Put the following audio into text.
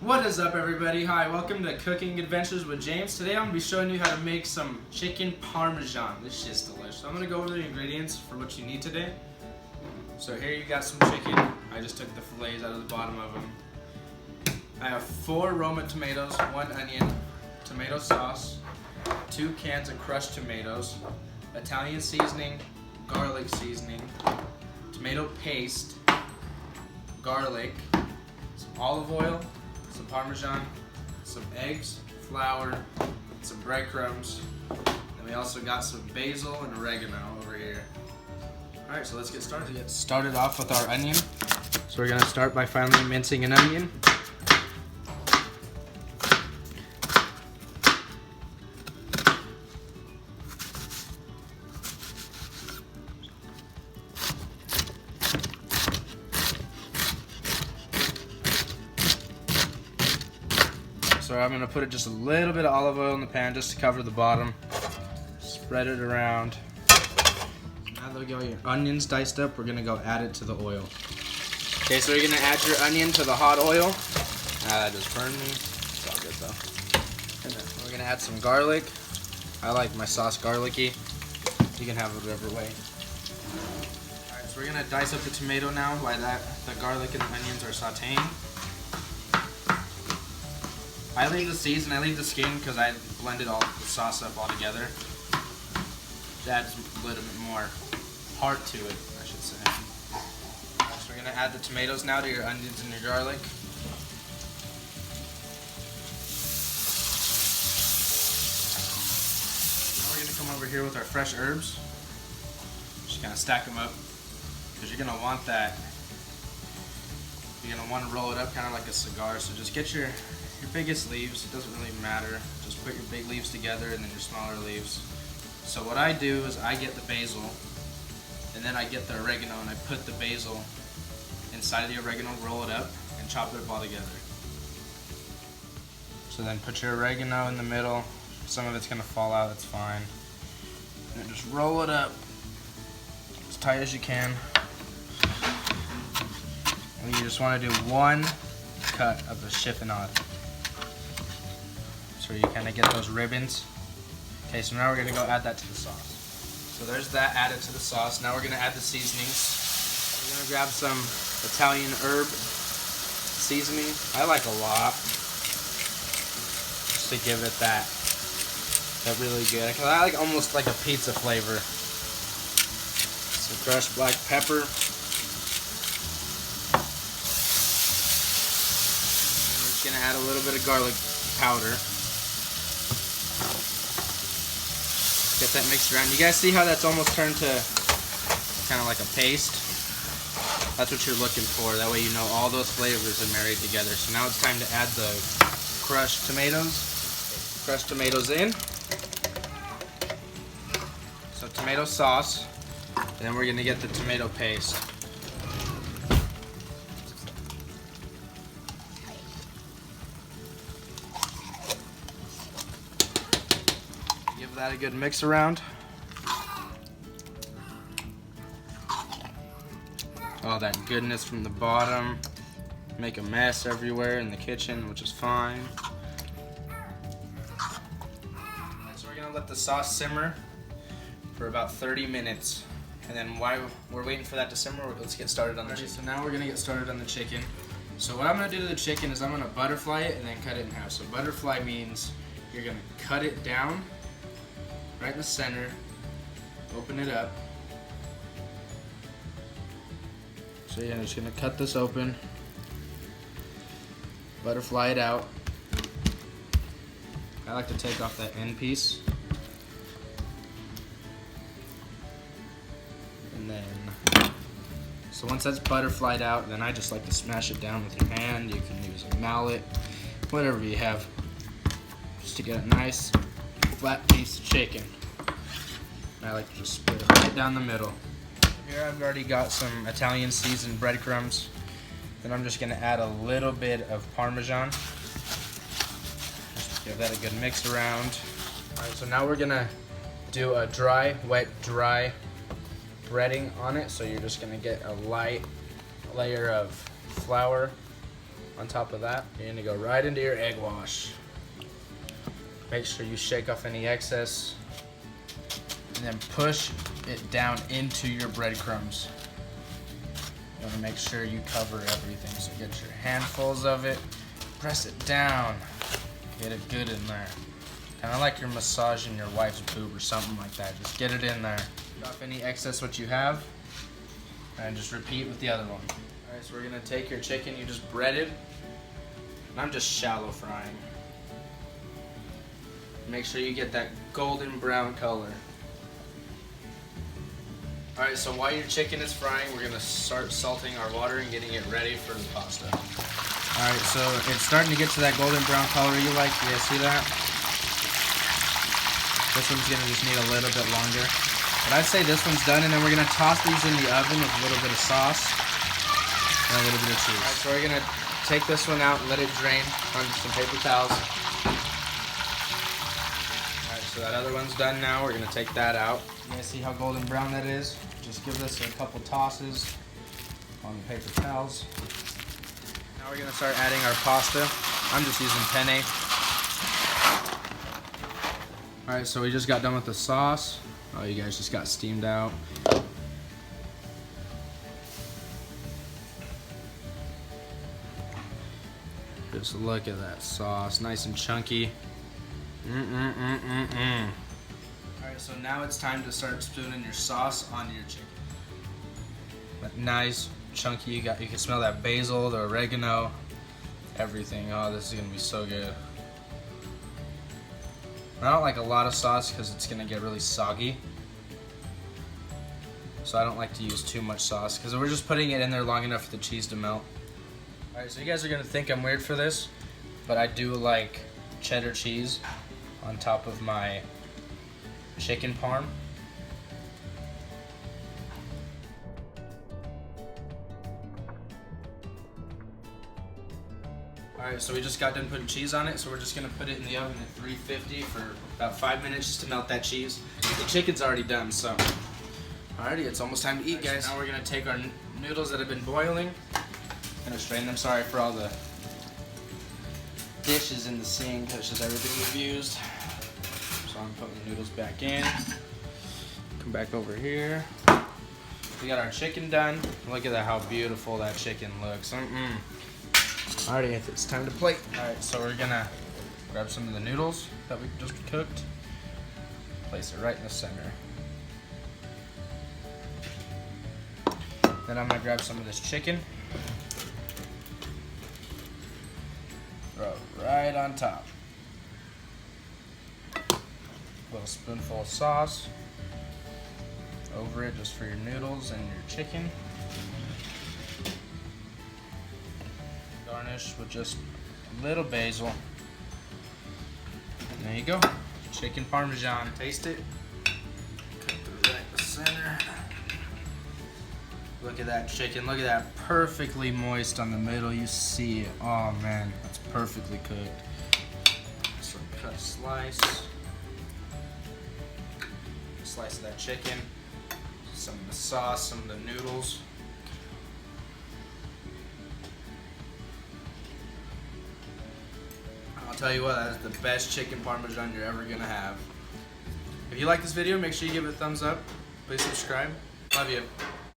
What is up, everybody? Hi, welcome to Cooking Adventures with James. Today I'm going to be showing you how to make some chicken parmesan. This shit's delicious. I'm going to go over the ingredients for what you need today. So here you got some chicken. I just took the fillets out of the bottom of them. I have 4 Roma tomatoes, 1 onion, tomato sauce, 2 cans of crushed tomatoes, Italian seasoning, garlic seasoning, tomato paste, garlic, some olive oil, some Parmesan, some eggs, flour, some breadcrumbs, and we also got some basil and oregano over here. Alright, so let's get started. Get started off with our onion. So we're going to start by finely mincing an onion. So I'm going to put just a little bit of olive oil in the pan just to cover the bottom. Spread it around. Now that we got your onions diced up, we're going to go add it to the oil. Okay, so you're going to add your onion to the hot oil. That just burned me. It's all good though. And then we're going to add some garlic. I like my sauce garlicky. You can have it whatever way. Alright, so we're going to dice up the tomato now while the garlic and the onions are sauteing. I leave the seeds and I leave the skin because I blended all the sauce up all together. It adds a little bit more heart to it, I should say. So we're going to add the tomatoes now to your onions and your garlic. Now we're going to come over here with our fresh herbs. Just kind of stack them up because you're going to want that. You're going to want to roll it up kind of like a cigar. So just get your biggest leaves. It doesn't really matter. Just put your big leaves together and then your smaller leaves. So what I do is I get the basil and then I get the oregano and I put the basil inside of the oregano, roll it up, and chop it up all together. So then put your oregano in the middle. Some of it's going to fall out, that's fine. And then just roll it up as tight as you can. And you just want to do one cut of the chiffonade. So you kind of get those ribbons. Okay, so now we're going to go add that to the sauce. So there's that added to the sauce. Now we're going to add the seasonings. We're going to grab some Italian herb seasoning. I like a lot. Just to give it that really good. I like almost like a pizza flavor. Some crushed black pepper. And we're just going to add a little bit of garlic powder. Get that mixed around. You guys see how that's almost turned to kind of like a paste? That's what you're looking for. That way you know all those flavors are married together. So now it's time to add the crushed tomatoes. Crushed tomatoes in. So tomato sauce. And then we're going to get the tomato paste. Give that a good mix around. All that goodness from the bottom. Make a mess everywhere in the kitchen, which is fine. So we're gonna let the sauce simmer for about 30 minutes. And then while we're waiting for that to simmer, let's get started on the chicken. So now we're gonna get started on the chicken. So what I'm gonna do to the chicken is I'm gonna butterfly it and then cut it in half. So butterfly means you're gonna cut it down right in the center, open it up. So yeah, I'm just gonna cut this open, butterfly it out. I like to take off that end piece. And then, so once that's butterflied out, then I just like to smash it down with your hand. You can use a mallet, whatever you have, just to get a nice flat piece of chicken. I like to just split it right down the middle. Here I've already got some Italian seasoned breadcrumbs. Then I'm just going to add a little bit of Parmesan. Just give that a good mix around. Alright, so now we're going to do a dry, wet, dry breading on it. So you're just going to get a light layer of flour On top of that, you're gonna go right into your egg wash. Make sure you shake off any excess and then push it down into your breadcrumbs. You wanna make sure you cover everything. So get your handfuls of it, press it down, get it good in there. Kind of like you're massaging your wife's boob or something like that. Just get it in there. Get off any excess what you have, and just repeat with the other one. All right, so we're gonna take your chicken you just breaded, and I'm just shallow frying. Make sure you get that golden brown color. All right, so while your chicken is frying, we're gonna start salting our water and getting it ready for the pasta. All right, so it's starting to get to that golden brown color you like. You guys see that? This one's gonna just need a little bit longer. But I'd say this one's done, and then we're gonna toss these in the oven with a little bit of sauce and a little bit of cheese. All right, so we're gonna take this one out and let it drain on some paper towels. All right, so that other one's done now. We're gonna take that out. You guys see how golden brown that is? Just give this a couple tosses on the paper towels. Now we're gonna start adding our pasta. I'm just using penne. Alright, so we just got done with the sauce. Oh, you guys just got steamed out. Just look at that sauce, nice and chunky. Alright, so now it's time to start spooning your sauce onto your chicken. But nice, chunky, you can smell that basil, the oregano, everything. Oh, this is gonna be so good. I don't like a lot of sauce because it's gonna get really soggy. So I don't like to use too much sauce because we're just putting it in there long enough for the cheese to melt. Alright, so you guys are gonna think I'm weird for this, but I do like cheddar cheese on top of my chicken parm. Alright, so we just got done putting cheese on it, so we're just going to put it in the oven at 350 for about 5 minutes just to melt that cheese. The chicken's already done, so alrighty, it's almost time to eat, guys. So now we're going to take our noodles that have been boiling, going to strain them. Sorry for all the dishes in the sink, that's just everything we've used. So I'm putting the noodles back in. Come back over here. We got our chicken done. Look at that, how beautiful that chicken looks. Alrighty, it's time to plate. Alright, so we're gonna grab some of the noodles that we just cooked, place it right in the center. Then I'm gonna grab some of this chicken, throw it right on top. A little spoonful of sauce over it just for your noodles and your chicken. Garnish with just a little basil. And there you go. Chicken Parmesan. Taste it. Cut through right in the center. Look at that chicken. Look at that. Perfectly moist on the middle. You see it. Oh man, that's perfectly cooked. So cut a slice. A slice of that chicken. Some of the sauce, some of the noodles. I'll tell you what, that is the best chicken Parmesan you're ever gonna have. If you like this video, make sure you give it a thumbs up. Please subscribe. Love you.